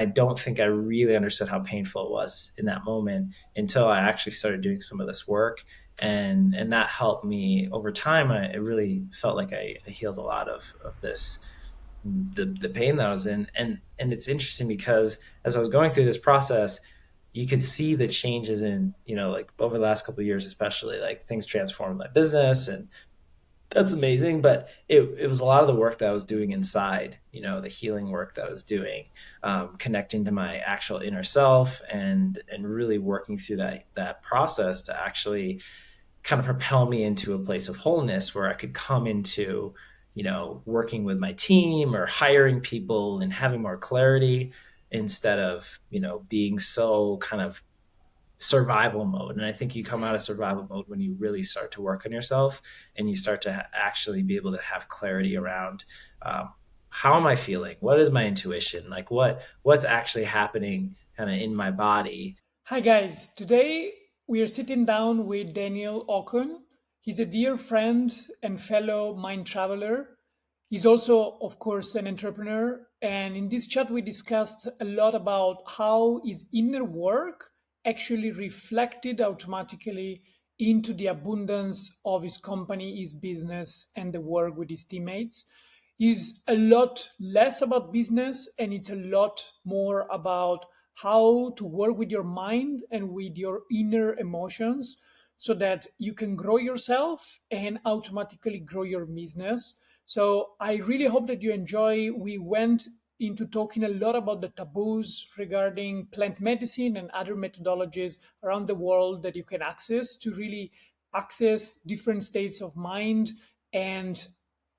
I don't think I really understood how painful it was in that moment until I actually started doing some of this work. And that helped me over time. It really felt like I healed a lot of this, the pain that I was in. And it's interesting because as I was going through this process, you could see the changes in, like over the last couple of years, especially like things transformed my business, and that's amazing. But it was a lot of the work that I was doing inside, the healing work that I was doing, connecting to my actual inner self, and really working through that process to actually kind of propel me into a place of wholeness where I could come into, working with my team or hiring people and having more clarity instead of, being so kind of survival mode. And I think you come out of survival mode when you really start to work on yourself and you start to actually be able to have clarity around, how am I feeling? What is my intuition? Like what's actually happening kind of in my body. Hi, guys. Today we are sitting down with Daniel Okon. He's a dear friend and fellow mind traveler. He's also, of course, an entrepreneur. And in this chat, we discussed a lot about how his inner work actually reflected automatically into the abundance of his company, his business, and the work with his teammates. Is a lot less about business and it's a lot more about how to work with your mind and with your inner emotions so that you can grow yourself and automatically grow your business. So I really hope that you enjoy. We went into talking a lot about the taboos regarding plant medicine and other methodologies around the world that you can access to really access different states of mind and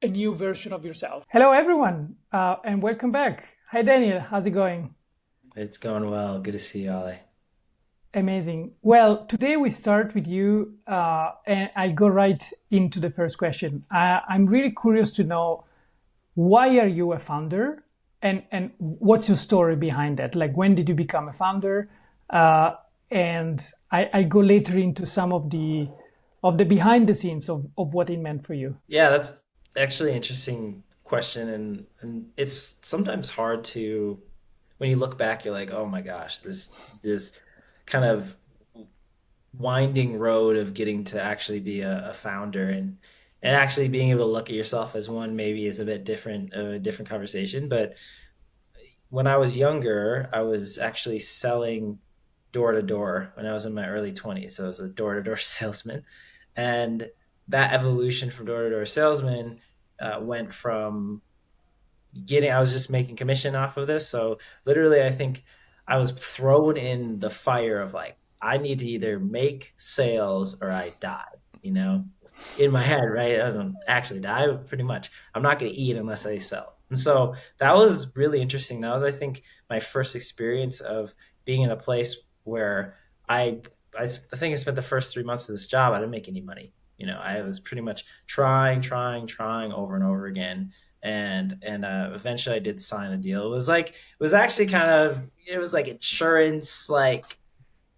a new version of yourself. Hello, everyone, and welcome back. Hi, Daniel. How's it going? It's going well. Good to see you, Ollie. Amazing. Well, today we start with you, and I go right into the first question. I'm really curious to know why are you a founder, and what's your story behind that? Like, when did you become a founder? And I go later into some of the behind the scenes of what it meant for you. Yeah, that's actually an interesting question, and it's sometimes hard to, when you look back, you're like, oh my gosh, this kind of winding road of getting to actually be a founder, and actually being able to look at yourself as one maybe is a bit different, a different conversation. But when I was younger, I was actually selling door to door when I was in my early 20s. So I was a door to door salesman. And that evolution from door to door salesman went from I was just making commission off of this. So literally, I think I was thrown in the fire of like, I need to either make sales or I die, you know, in my head, right? I don't actually die, but pretty much. I'm not going to eat unless I sell. And so that was really interesting. That was, I think, my first experience of being in a place where I think I spent the first 3 months of this job. I didn't make any money. I was pretty much trying over and over again, and eventually I did sign a deal. It was actually kind of, it was like insurance, like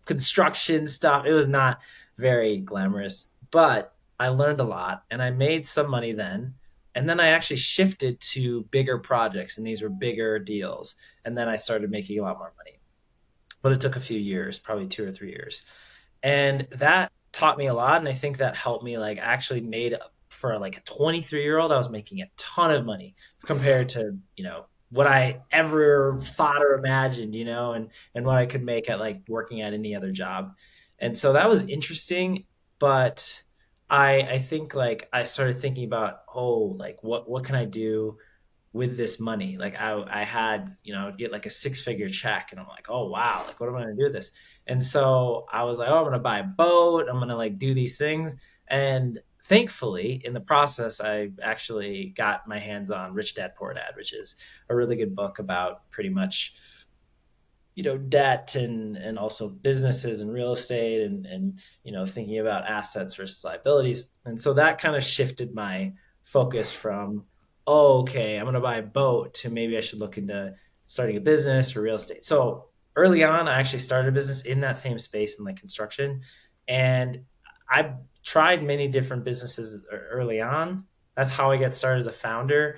construction stuff. It was not very glamorous, but I learned a lot and I made some money then. And then I actually shifted to bigger projects, and these were bigger deals. And then I started making a lot more money. But it took a few years, probably 2 or 3 years. And that taught me a lot. And I think that helped me, like, actually made for like a 23-year-old, I was making a ton of money compared to, what I ever thought or imagined, and what I could make at like working at any other job. And so that was interesting. But I think, like, I started thinking about, oh, like what can I do with this money? Like I had, get like a six-figure check, and I'm like, oh wow, like what am I gonna do with this? And so I was like, oh, I'm gonna buy a boat, I'm gonna like do these things. And thankfully in the process, I actually got my hands on Rich Dad Poor Dad, which is a really good book about pretty much, debt, and also businesses and real estate, and thinking about assets versus liabilities. And so that kind of shifted my focus from, oh, okay, I'm going to buy a boat, to maybe I should look into starting a business or real estate. So early on, I actually started a business in that same space, in like construction. And I tried many different businesses early on. That's how I got started as a founder.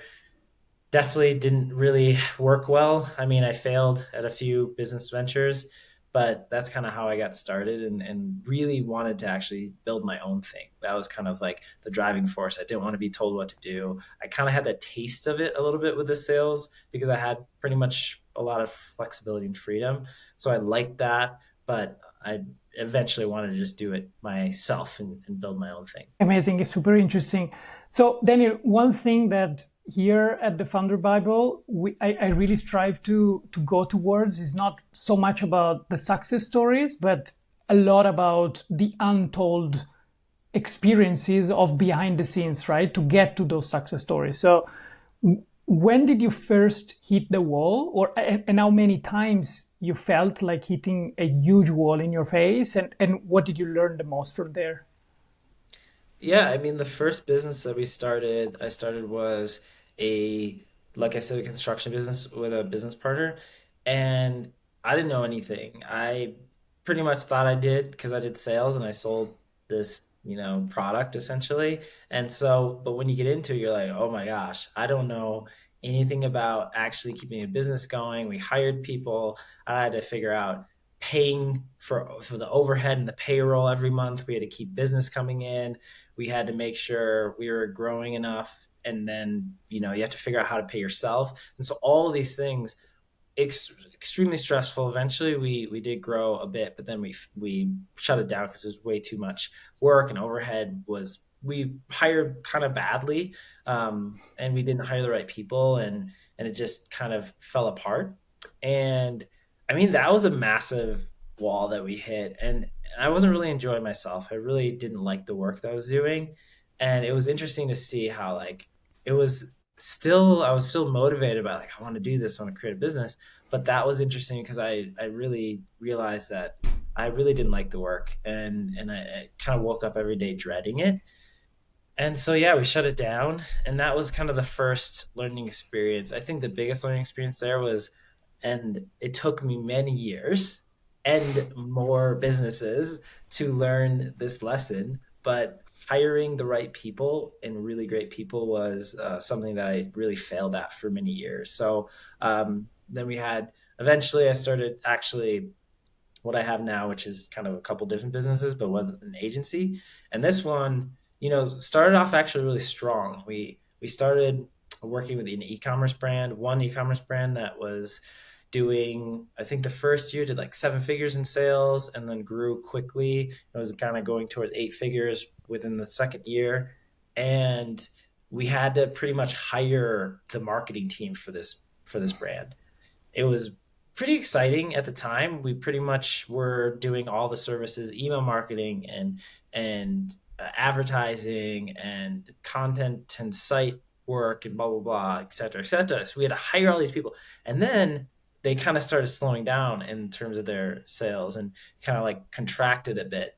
definitely didn't really work well. I mean, I failed at a few business ventures, but that's kind of how I got started and really wanted to actually build my own thing. That was kind of like the driving force. I didn't want to be told what to do. I kind of had that taste of it a little bit with the sales because I had pretty much a lot of flexibility and freedom. So I liked that, but I eventually wanted to just do it myself and build my own thing. Amazing. It's super interesting. So, Daniel, one thing that here at the Founder Bible, I really strive to go towards is not so much about the success stories, but a lot about the untold experiences of behind the scenes, right? To get to those success stories. So, when did you first hit the wall, or and how many times you felt like hitting a huge wall in your face, and what did you learn the most from there? Yeah, I mean, the first business that I started was a, like I said, a construction business with a business partner. And I didn't know anything. I pretty much thought I did because I did sales and I sold this, product essentially. And so, but when you get into it, you're like, oh my gosh, I don't know anything about actually keeping a business going. We hired people. I had to figure out paying for the overhead and the payroll every month. We had to keep business coming in. We had to make sure we were growing enough, and then you have to figure out how to pay yourself, and so all of these things, extremely stressful. Eventually we did grow a bit, but then we shut it down because it was way too much work, and overhead was, we hired kind of badly, and we didn't hire the right people, and it just kind of fell apart. And I mean, that was a massive wall that we hit, and I wasn't really enjoying myself. I really didn't like the work that I was doing, and it was interesting to see how, like, it was still, I was still motivated by, like, I want to do this, I want to create a business. But that was interesting because I really realized that I really didn't like the work, and I kind of woke up every day dreading it. And so yeah, we shut it down, and that was kind of the first learning experience. I think the biggest learning experience there was, and it took me many years and more businesses to learn this lesson, but hiring the right people and really great people was something that I really failed at for many years. So then we had, eventually I started actually what I have now, which is kind of a couple different businesses, but was an agency. And this one, started off actually really strong. We started working with an e-commerce brand, one e-commerce brand that was doing, I think the first year did like 7 figures in sales, and then grew quickly. It was kind of going towards 8 figures within the second year. And we had to pretty much hire the marketing team for this brand. It was pretty exciting at the time. We pretty much were doing all the services, email marketing and advertising and content and site work and blah blah blah, et cetera, et cetera. So we had to hire all these people, and then they kind of started slowing down in terms of their sales and kind of like contracted a bit,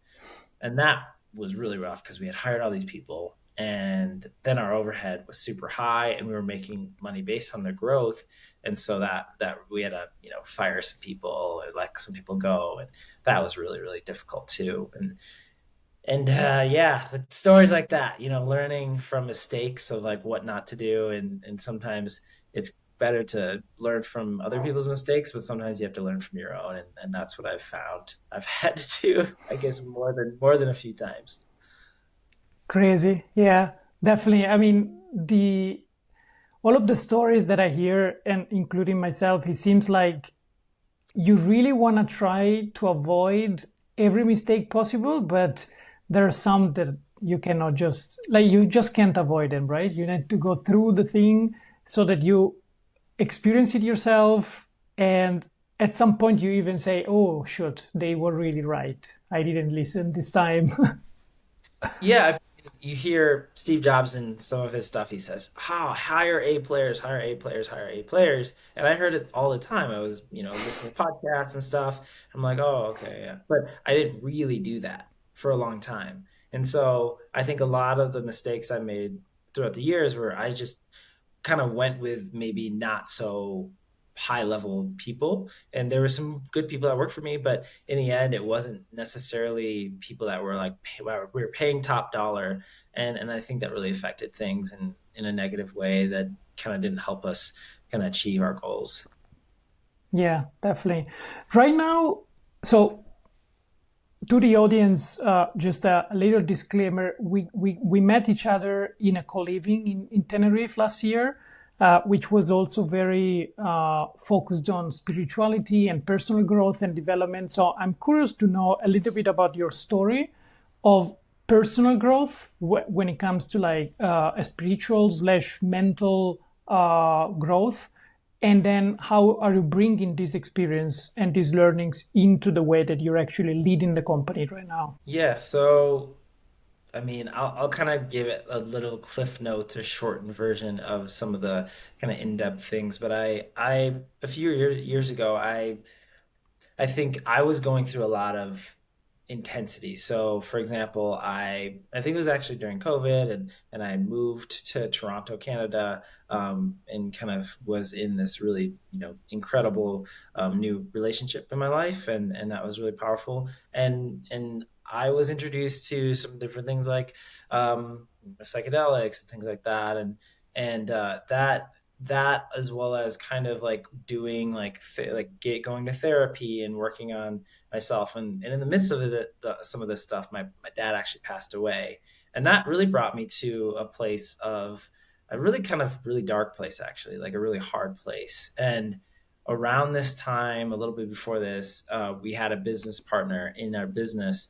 and that was really rough because we had hired all these people, and then our overhead was super high, and we were making money based on the growth. And so that we had to fire some people or let some people go, and that was really really difficult too. And yeah, stories like that, learning from mistakes of like what not to do, and sometimes it's better to learn from other people's mistakes, but sometimes you have to learn from your own, and that's what I've found I've had to do, I guess, more than a few times. Crazy. Yeah, definitely. I mean, the all of the stories that I hear, and including myself, it seems like you really want to try to avoid every mistake possible, but there are some that you cannot just, like, you just can't avoid them, right? You need to go through the thing so that you experience it yourself, and at some point you even say, oh shoot, they were really right, I didn't listen this time. Yeah, you hear Steve Jobs and some of his stuff. He says, "How hire A players, hire A players, hire A players," and I heard it all the time. I was, listening to podcasts and stuff. I'm like, "Oh, okay, yeah," but I didn't really do that for a long time, and so I think a lot of the mistakes I made throughout the years were I just kind of went with maybe not so high level people, and there were some good people that worked for me, but in the end it wasn't necessarily people that were like, wow, we were paying top dollar. And I think that really affected things in a negative way that kind of didn't help us kind of achieve our goals. Yeah, definitely. Right now, so to the audience, just a little disclaimer. We met each other in a co-living in Tenerife last year, which was also very focused on spirituality and personal growth and development. So I'm curious to know a little bit about your story of personal growth when it comes to like a spiritual slash mental growth, and then how are you bringing this experience and these learnings into the way that you're actually leading the company right now? Yeah, so I mean, I'll kind of give it a little cliff notes or shortened version of some of the kind of in-depth things. But I a few years ago, I think I was going through a lot of intensity. So, for example, I think it was actually during COVID, and I moved to Toronto, Canada, and kind of was in this really incredible new relationship in my life, and that was really powerful. And I was introduced to some different things like psychedelics and things like that, and that as well as kind of like doing going to therapy and working on myself, and in the midst of some of this stuff, my dad actually passed away, and that really brought me to a place of a really kind of really dark place, actually, like a really hard place. And around this time, a little bit before this, we had a business partner in our business,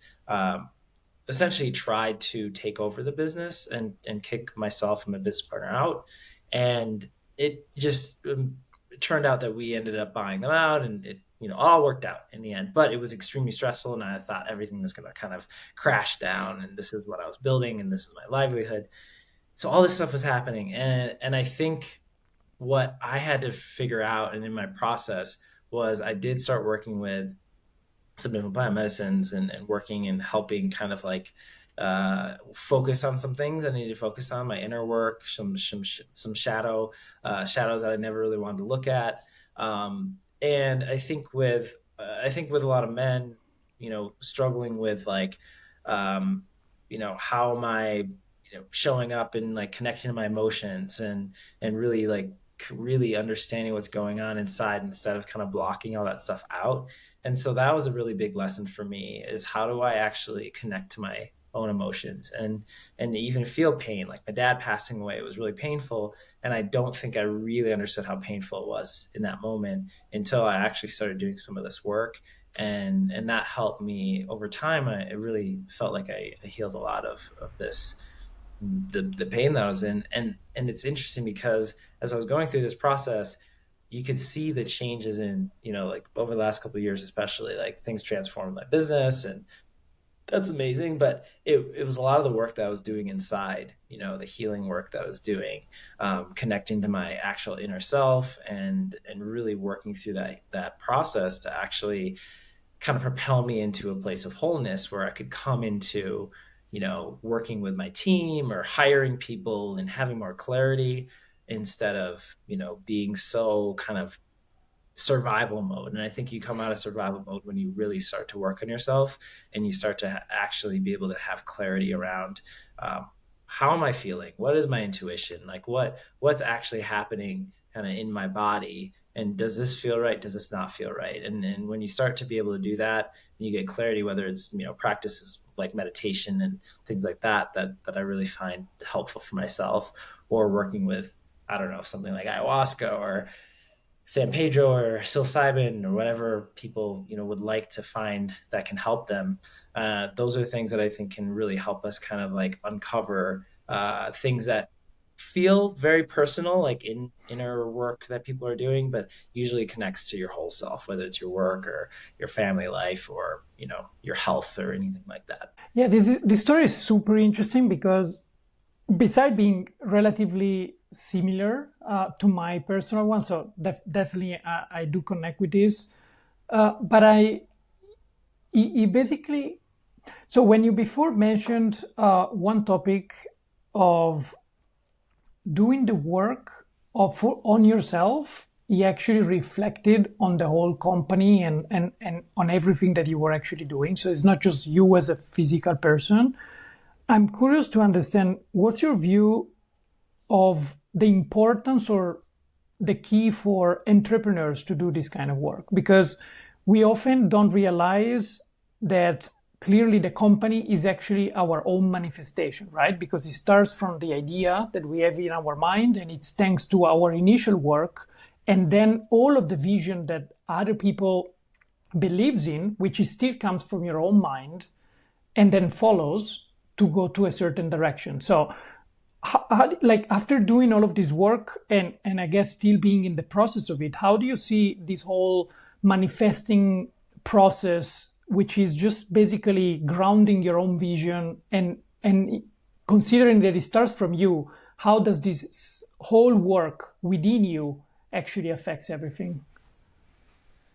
essentially tried to take over the business and kick myself and my business partner out. And it just it turned out that we ended up buying them out, and it all worked out in the end. But it was extremely stressful, and I thought everything was going to kind of crash down, and this is what I was building, and this is my livelihood. So all this stuff was happening, and I think what I had to figure out, and in my process, was I did start working with some different plant medicines, and working and helping kind of like focus on some things I needed to focus on, my inner work, some shadows that I never really wanted to look at. And I think with a lot of men, struggling with like, how am I, showing up and like connecting to my emotions, and really like really understanding what's going on inside instead of kind of blocking all that stuff out. And so that was a really big lesson for me, is how do I actually connect to my own emotions, and even feel pain. Like my dad passing away was really painful, and I don't think I really understood how painful it was in that moment until I actually started doing some of this work, and that helped me over time. It really felt like I healed a lot of this, the pain that I was in. And it's interesting because as I was going through this process, you could see the changes in, like over the last couple of years, especially, like things transformed my business, and that's amazing. But it was a lot of the work that I was doing inside, the healing work that I was doing, connecting to my actual inner self, and really working through that process to actually kind of propel me into a place of wholeness where I could come into, working with my team or hiring people and having more clarity, instead of, being so kind of survival mode. And I think you come out of survival mode when you really start to work on yourself, and you start to actually be able to have clarity around, how am I feeling? What is my intuition? Like what's actually happening kind of in my body? And does this feel right? Does this not feel right? And when you start to be able to do that, and you get clarity, whether it's, practices like meditation and things like that I really find helpful for myself, or working with, I don't know, something like ayahuasca or San Pedro or psilocybin or whatever people would like to find that can help them. Those are things that I think can really help us kind of like uncover things that feel very personal, like in inner work that people are doing, but usually connects to your whole self, whether it's your work or your family life, or your health or anything like that. Yeah, this story is super interesting because beside being relatively similar to my personal one, so definitely I do connect with this. But he basically, so when you before mentioned one topic of doing the work on yourself, he actually reflected on the whole company and on everything that you were actually doing. So it's not just you as a physical person. I'm curious to understand what's your view of the importance or the key for entrepreneurs to do this kind of work, because we often don't realize that clearly the company is actually our own manifestation, right? Because it starts from the idea that we have in our mind, and it's thanks to our initial work, and then all of the vision that other people believes in, which is still comes from your own mind, and then follows to go to a certain direction. So like after doing all of this work, and I guess still being in the process of it, how do you see this whole manifesting process, which is just basically grounding your own vision, and considering that it starts from you, how does this whole work within you actually affects everything?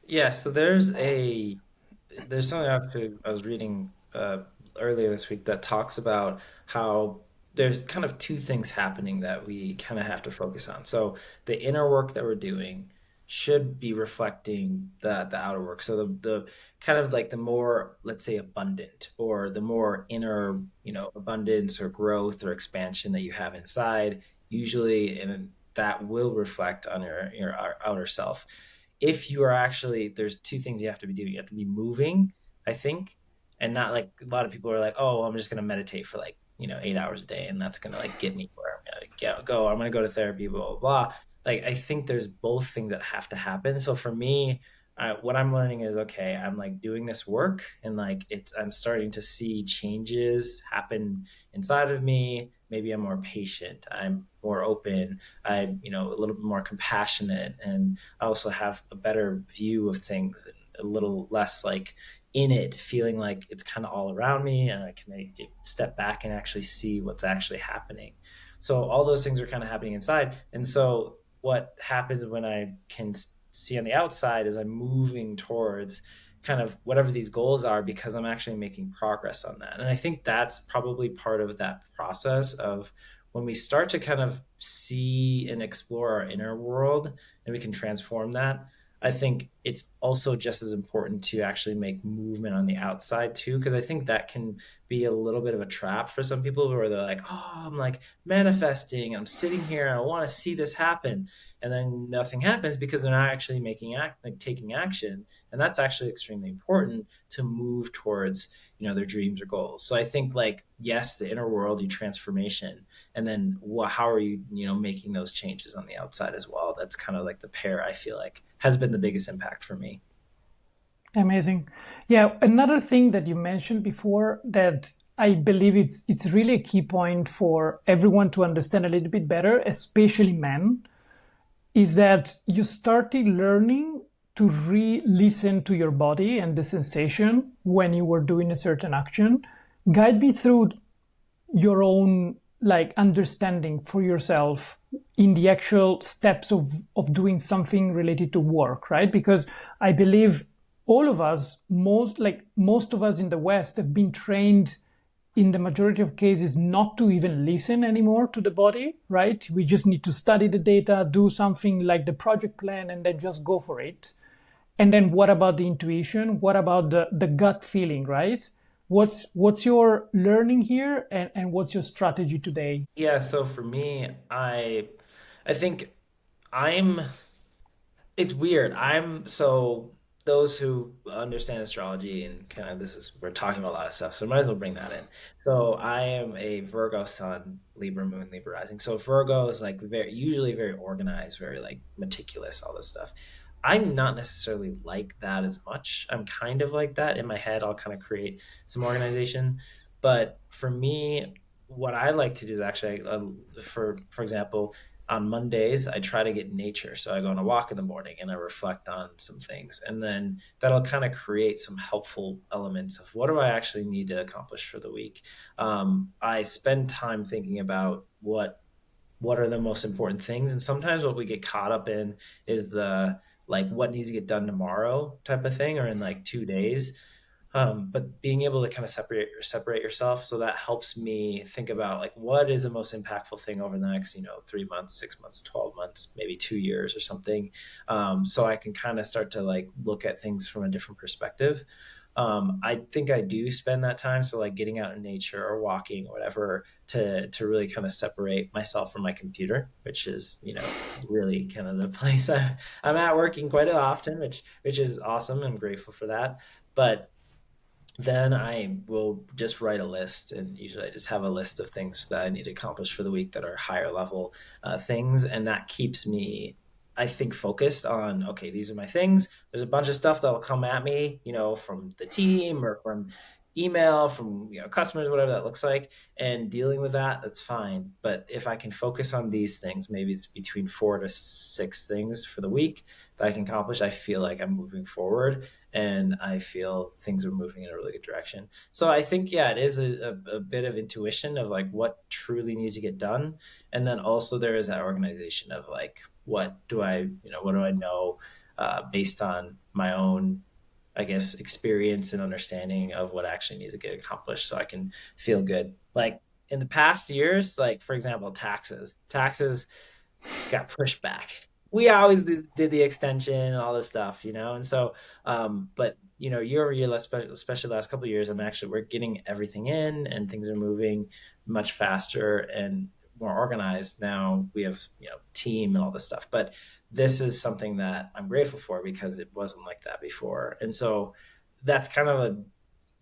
Yeah, so there's something actually I was reading earlier this week that talks about how there's kind of two things happening that we kind of have to focus on. So the inner work that we're doing should be reflecting the outer work. So the kind of like the more, let's say, abundant or the more inner, abundance or growth or expansion that you have inside, usually, and that will reflect on your outer self. If you are actually, there's two things you have to be doing. You have to be moving, I think, and not like a lot of people are like, oh, I'm just going to meditate for like, 8 hours a day and that's going to like get me where I'm going to go. I'm going to go to therapy, blah, blah, blah. Like, I think there's both things that have to happen. So for me, what I'm learning is, okay, I'm like doing this work and like I'm starting to see changes happen inside of me. Maybe I'm more patient. I'm more open. I'm, a little bit more compassionate, and I also have a better view of things and a little less like in it, feeling like it's kind of all around me, and I can step back and actually see what's actually happening. So all those things are kind of happening inside. And so what happens when I can see on the outside is I'm moving towards kind of whatever these goals are because I'm actually making progress on that. And I think that's probably part of that process of when we start to kind of see and explore our inner world and we can transform that. I think it's also just as important to actually make movement on the outside too, because I think that can be a little bit of a trap for some people where they're like, oh, I'm like manifesting, I'm sitting here and I want to see this happen. And then nothing happens because they're not actually like taking action. And that's actually extremely important to move towards, their dreams or goals. So I think like, yes, the inner world, your transformation, and then how are you making those changes on the outside as well. That's kind of like the pair I feel like has been the biggest impact for me. Amazing. Yeah, another thing that you mentioned before that I believe it's really a key point for everyone to understand a little bit better, especially men, is that you started learning to re-listen to your body and the sensation when you were doing a certain action. Guide me through your own like understanding for yourself in the actual steps of doing something related to work, right? Because I believe all of us, most of us in the West have been trained in the majority of cases not to even listen anymore to the body, right? We just need to study the data, do something like the project plan, and then just go for it. And then what about the intuition? What about the gut feeling, right? What's your learning here, and what's your strategy today? Yeah, so for me, I think I'm it's weird. I'm so those who understand astrology and kind of this is we're talking about a lot of stuff, so might as well bring that in. So I am a Virgo sun, Libra moon, Libra rising. So Virgo is like usually very organized, very like meticulous, all this stuff. I'm not necessarily like that as much. I'm kind of like that in my head. I'll kind of create some organization, but for me, what I like to do is actually, for example, on Mondays, I try to get nature. So I go on a walk in the morning and I reflect on some things. And then that'll kind of create some helpful elements of what do I actually need to accomplish for the week. I spend time thinking about what are the most important things. And sometimes what we get caught up in is the like what needs to get done tomorrow type of thing or in like 2 days. But being able to kind of separate yourself, so that helps me think about like what is the most impactful thing over the next 3 months, 6 months, 12 months, maybe 2 years or something. So I can kind of start to like look at things from a different perspective. I think I do spend that time. So like getting out in nature or walking or whatever to really kind of separate myself from my computer, which is, really kind of the place I'm at working quite often, which is awesome. I'm grateful for that. But then I will just write a list, and usually I just have a list of things that I need to accomplish for the week that are higher level things, and that keeps me, I think, focused on okay, these are my things. There's a bunch of stuff that'll come at me, from the team or from email, from customers, whatever that looks like, and dealing with that, that's fine. But if I can focus on these things, maybe it's between 4 to 6 things for the week that I can accomplish, I feel like I'm moving forward and I feel things are moving in a really good direction. So I think, yeah, it is a bit of intuition of like what truly needs to get done. And then also there is that organization of like, what do I know based on my own, I guess, experience and understanding of what actually needs to get accomplished so I can feel good. Like in the past years, like for example, taxes got pushed back. We always did the extension and all this stuff, and so, but year over year, especially the last couple of years, we're getting everything in, and things are moving much faster and more organized. Now we have team and all this stuff, but this is something that I'm grateful for because it wasn't like that before, and so that's kind of a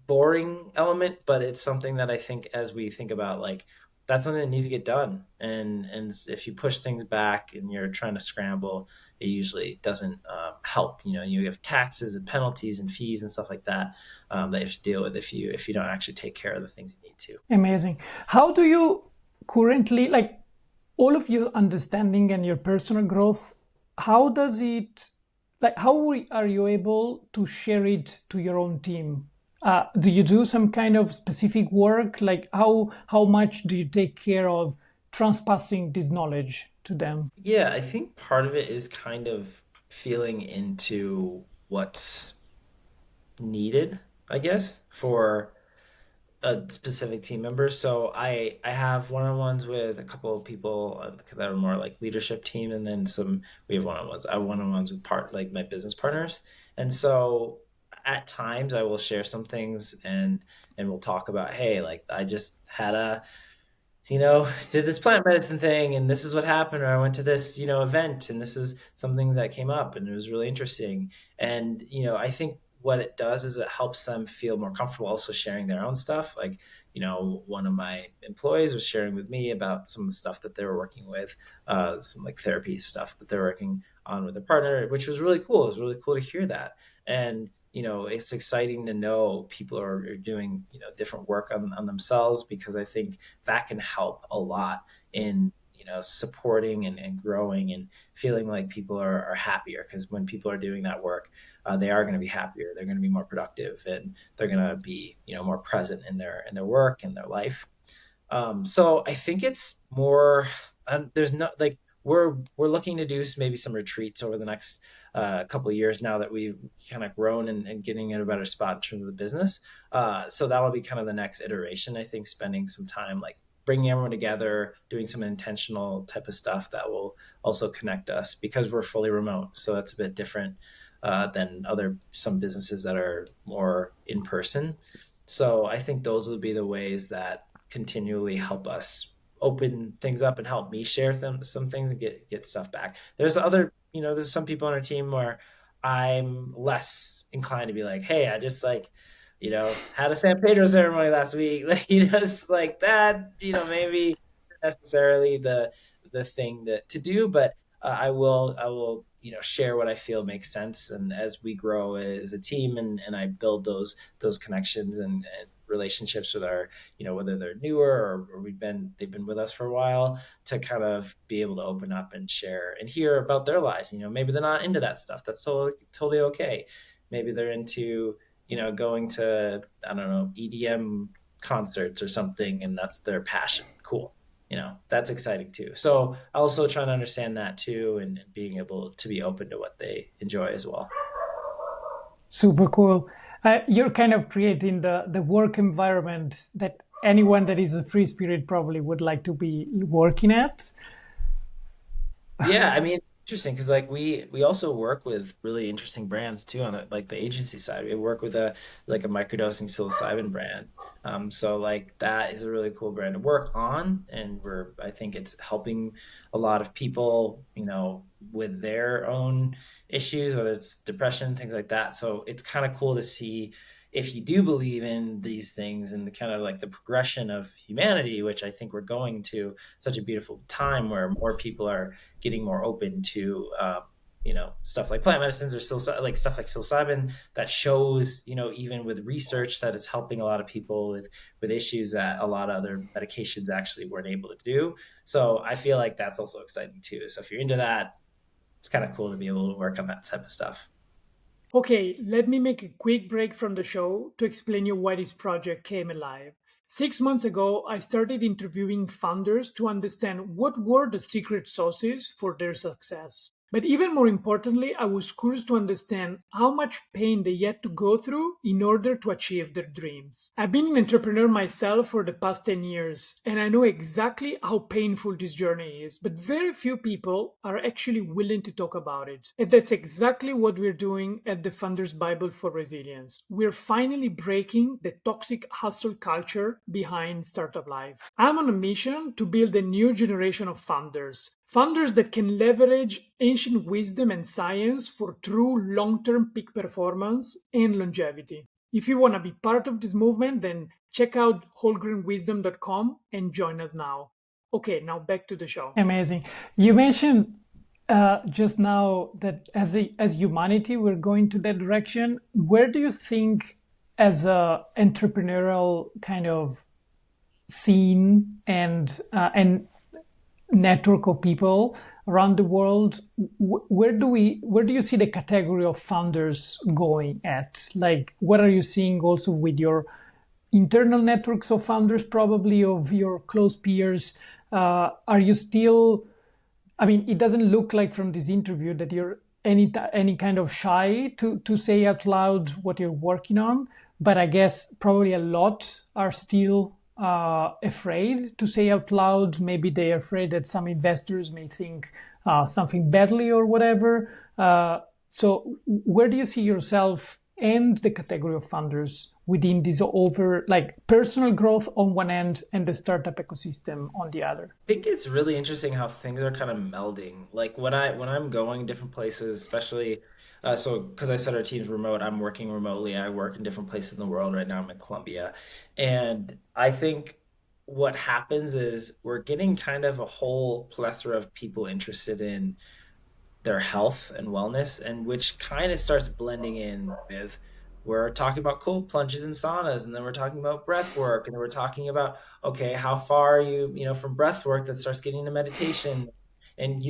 boring element, but it's something that I think as we think about like that's something that needs to get done. And if you push things back and you're trying to scramble, it usually doesn't help. You have taxes and penalties and fees and stuff like that that you have to deal with if you don't actually take care of the things you need to. Amazing. How do you currently, like, all of your understanding and your personal growth, how does it, like, how are you able to share it to your own team? Do you do some kind of specific work? Like, how much do you take care of transpassing this knowledge to them? Yeah, I think part of it is kind of feeling into what's needed, I guess, for a specific team member. So I have one-on-ones with a couple of people that are more like leadership team, and then some we have one-on-ones. I have one-on-ones with like my business partners, and so at times I will share some things and we'll talk about, hey, like I just had did this plant medicine thing and this is what happened, or I went to this, event and this is some things that came up and it was really interesting. And, I think what it does is it helps them feel more comfortable also sharing their own stuff. Like, one of my employees was sharing with me about some of the stuff that they were working with, some like therapy stuff that they're working on with their partner, which was really cool. It was really cool to hear that. And, it's exciting to know people are doing, different work on themselves, because I think that can help a lot in supporting and growing and feeling like people are happier, because when people are doing that work, they are going to be happier, they're going to be more productive, and they're going to be more present in their work and their life. So I think it's more. There's not like we're looking to do maybe some retreats over the next couple of years now that we've kind of grown and getting in a better spot in terms of the business. So that will be kind of the next iteration. I think spending some time like bringing everyone together, doing some intentional type of stuff that will also connect us, because we're fully remote. So that's a bit different than some businesses that are more in person. So I think those would be the ways that continually help us open things up and help me share some things and get stuff back. There's some people on our team where I'm less inclined to be like, hey, I just like, had a San Pedro ceremony last week. Like, it's like that, maybe necessarily the thing to do, but I will share what I feel makes sense. And as we grow as a team and I build those connections and relationships with our, whether they're newer or they've been with us for a while, to kind of be able to open up and share and hear about their lives. Maybe they're not into that stuff. That's totally okay. Maybe they're into, going to, I don't know, EDM concerts or something, and that's their passion. Cool. That's exciting too. So also trying to understand that too, and being able to be open to what they enjoy as well. Super cool. You're kind of creating the work environment that anyone that is a free spirit probably would like to be working at. Yeah, I mean, Interesting, because like we also work with really interesting brands too on like the agency side. We work with a like a microdosing psilocybin brand. So like that is a really cool brand to work on, and I think it's helping a lot of people, with their own issues, whether it's depression, things like that. So it's kind of cool to see if you do believe in these things and the kind of like the progression of humanity, which I think we're going to such a beautiful time where more people are getting more open to stuff like plant medicines or still like stuff like psilocybin that shows even with research that it's helping a lot of people with issues that a lot of other medications actually weren't able to do. So I feel like that's also exciting too. So if you're into that, it's kind of cool to be able to work on that type of stuff. Okay, let me make a quick break from the show to explain you why this project came alive. 6 months ago, I started interviewing founders to understand what were the secret sauces for their success. But even more importantly, I was curious to understand how much pain they had to go through in order to achieve their dreams. I've been an entrepreneur myself for the past 10 years, and I know exactly how painful this journey is, but very few people are actually willing to talk about it. And that's exactly what we're doing at the Founders Bible for Resilience. We're finally breaking the toxic hustle culture behind startup life. I'm on a mission to build a new generation of founders. Founders that can leverage ancient wisdom and science for true long term peak performance and longevity. If you want to be part of this movement, then check out wholegrainwisdom.com and join us now. Okay, now back to the show. Amazing. You mentioned just now that as humanity we're going to that direction. Where do you think, as a entrepreneurial kind of scene and network of people around the world, where do you see the category of founders going at? Like, what are you seeing also with your internal networks of founders, probably of your close peers? Are you still, I mean, it doesn't look like from this interview that you're any kind of shy to say out loud what you're working on, but I guess probably a lot are still afraid to say out loud. Maybe they're afraid that some investors may think something badly or whatever. So where do you see yourself and the category of funders within this over, like, personal growth on one end and the startup ecosystem on the other? I think it's really interesting how things are kind of melding. Like when I'm going different places, especially so because I said our team's remote, I'm working remotely. I work in different places in the world right now. I'm in Colombia, and I think what happens is we're getting kind of a whole plethora of people interested in their health and wellness, and which kind of starts blending in with we're talking about cold plunges and saunas, and then we're talking about breath work, and then we're talking about okay, how far are you from breath work that starts getting to meditation, and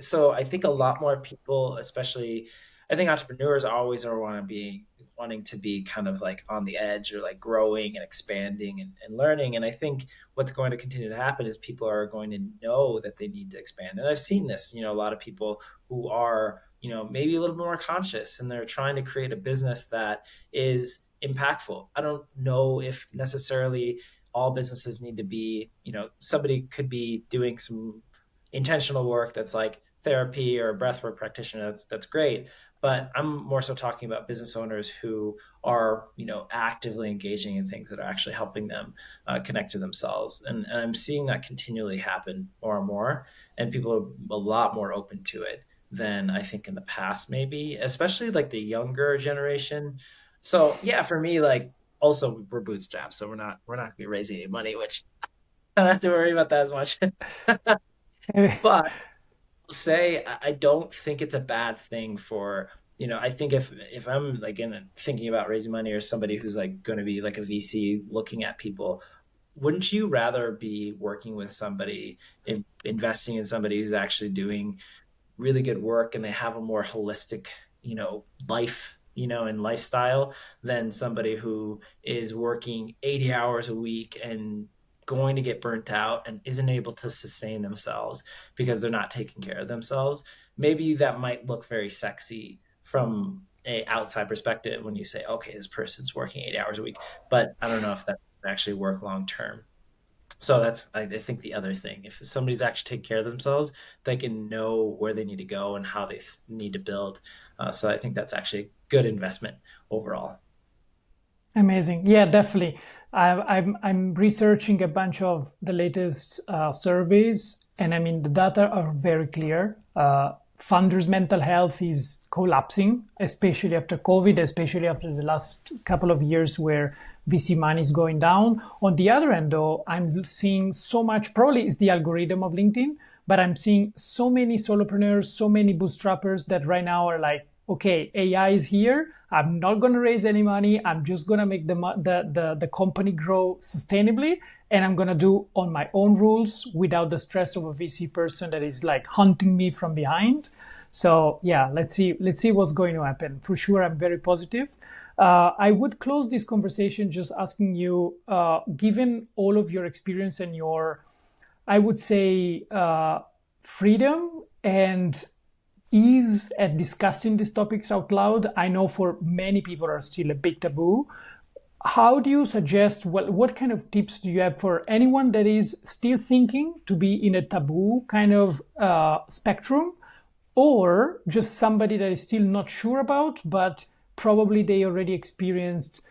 so I think a lot more people, especially I think entrepreneurs always are wanting to be kind of like on the edge or like growing and expanding and learning. And I think what's going to continue to happen is people are going to know that they need to expand. And I've seen this, a lot of people who are, maybe a little bit more conscious and they're trying to create a business that is impactful. I don't know if necessarily all businesses need to be, somebody could be doing some intentional work that's like therapy or a breathwork practitioner. That's great. But I'm more so talking about business owners who are, actively engaging in things that are actually helping them connect to themselves. And I'm seeing that continually happen more and more. And people are a lot more open to it than I think in the past, maybe, especially like the younger generation. So yeah, for me, like also we're bootstrapped, so we're not gonna be raising any money, which I don't have to worry about that as much. But say I don't think it's a bad thing for I think if I'm like thinking about raising money or somebody who's like going to be like a VC looking at people, wouldn't you rather be working with somebody, investing in somebody who's actually doing really good work and they have a more holistic, life, and lifestyle than somebody who is working 80 hours a week and going to get burnt out and isn't able to sustain themselves because they're not taking care of themselves. Maybe that might look very sexy from a outside perspective when you say, okay, this person's working 8 hours a week, but I don't know if that would actually work long term. So that's, I think, the other thing. If somebody's actually taking care of themselves, they can know where they need to go and how they need to build. So I think that's actually a good investment overall. Amazing. Yeah, definitely. I'm researching a bunch of the latest surveys, and I mean the data are very clear. Funders' mental health is collapsing, especially after COVID, especially after the last couple of years where VC money is going down. On the other end, though, I'm seeing so much. Probably it's the algorithm of LinkedIn, but I'm seeing so many solopreneurs, so many bootstrappers that right now are like, okay, AI is here. I'm not going to raise any money. I'm just going to make the company grow sustainably. And I'm going to do on my own rules without the stress of a VC person that is like hunting me from behind. So yeah, let's see what's going to happen. For sure, I'm very positive. I would close this conversation just asking you, given all of your experience and your, I would say, freedom and ease at discussing these topics out loud. I know for many people are still a big taboo. How do you suggest, what kind of tips do you have for anyone that is still thinking to be in a taboo kind of spectrum, or just somebody that is still not sure about, but probably they already experienced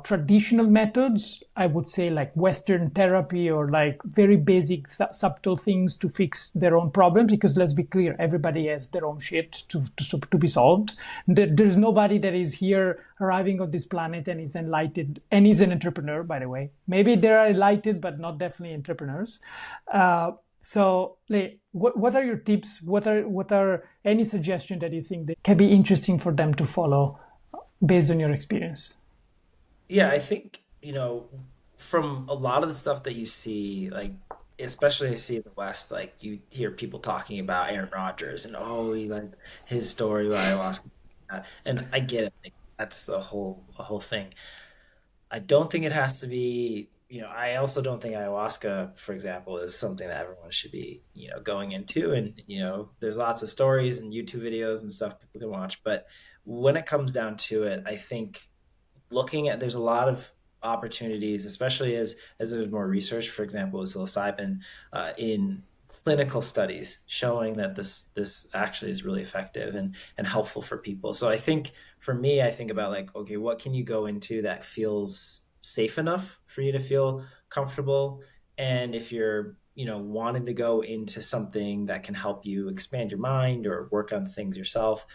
traditional methods, I would say like Western therapy or like very basic, subtle things to fix their own problems. Because let's be clear, everybody has their own shit to be solved. There's nobody that is here arriving on this planet and is enlightened and is an entrepreneur, by the way. Maybe they are enlightened, but not definitely entrepreneurs. So, like, what are your tips? What are any suggestion that you think that can be interesting for them to follow based on your experience? Yeah, I think, from a lot of the stuff that you see, like, especially I see in the West, like you hear people talking about Aaron Rodgers and oh, he like his story with ayahuasca. And I get it. Like, that's a whole thing. I don't think it has to be, I also don't think ayahuasca, for example, is something that everyone should be, going into. And, there's lots of stories and YouTube videos and stuff people can watch. But when it comes down to it, I think there's a lot of opportunities, especially as there's more research, for example, with psilocybin, in clinical studies showing that this actually is really effective and helpful for people. So I think for me, I think about like, okay, what can you go into that feels safe enough for you to feel comfortable? And if you're, wanting to go into something that can help you expand your mind or work on things yourself,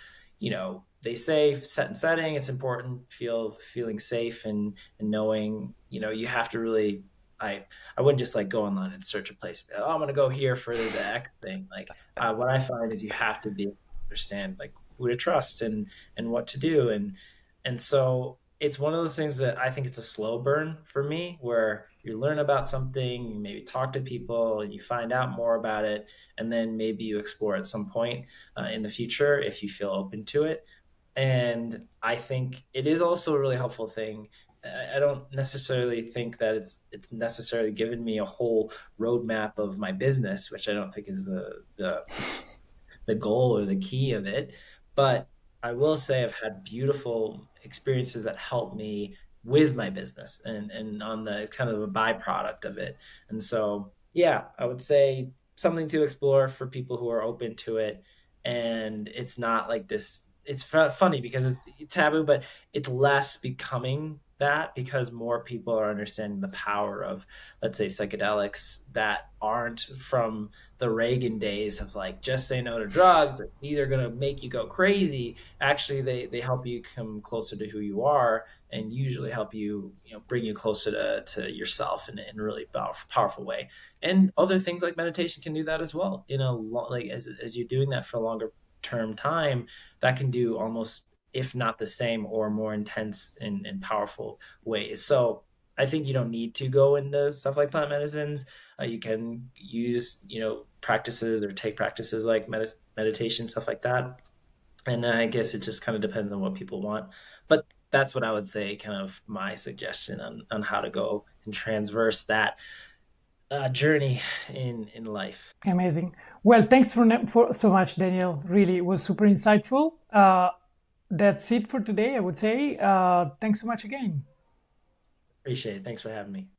they say set and setting, it's important, feeling safe and knowing, you have to really, I I wouldn't just like go online and search a place. Oh, I'm gonna go here for the X thing. Like, what I find is you have to be able to understand like who to trust and what to do, and so it's one of those things that I think it's a slow burn for me, where you learn about something, you maybe talk to people, and you find out more about it, and then maybe you explore at some point in the future if you feel open to it. And I think it is also a really helpful thing. I don't necessarily think that it's necessarily given me a whole roadmap of my business, which I don't think is the goal or the key of it. But I will say I've had beautiful experiences that help me with my business and on the kind of a byproduct of it. And so, yeah, I would say something to explore for people who are open to it. And it's not like this, it's funny because it's taboo, but it's less becoming that because more people are understanding the power of, let's say, psychedelics that aren't from the Reagan days of like just say no to drugs. These are gonna make you go crazy. Actually, they help you come closer to who you are and usually help you, bring you closer to yourself in a really powerful way. And other things like meditation can do that as well. Like as you're doing that for a longer term time, that can do almost if not the same or more intense and powerful ways. So I think you don't need to go into stuff like plant medicines. You can use, practices or take practices like meditation, stuff like that. And I guess it just kind of depends on what people want. But that's what I would say, kind of my suggestion on how to go and transverse that journey in life. Amazing. Well, thanks for so much, Daniel. Really, it was super insightful. That's it for today, I would say. Thanks so much again. Appreciate it. Thanks for having me.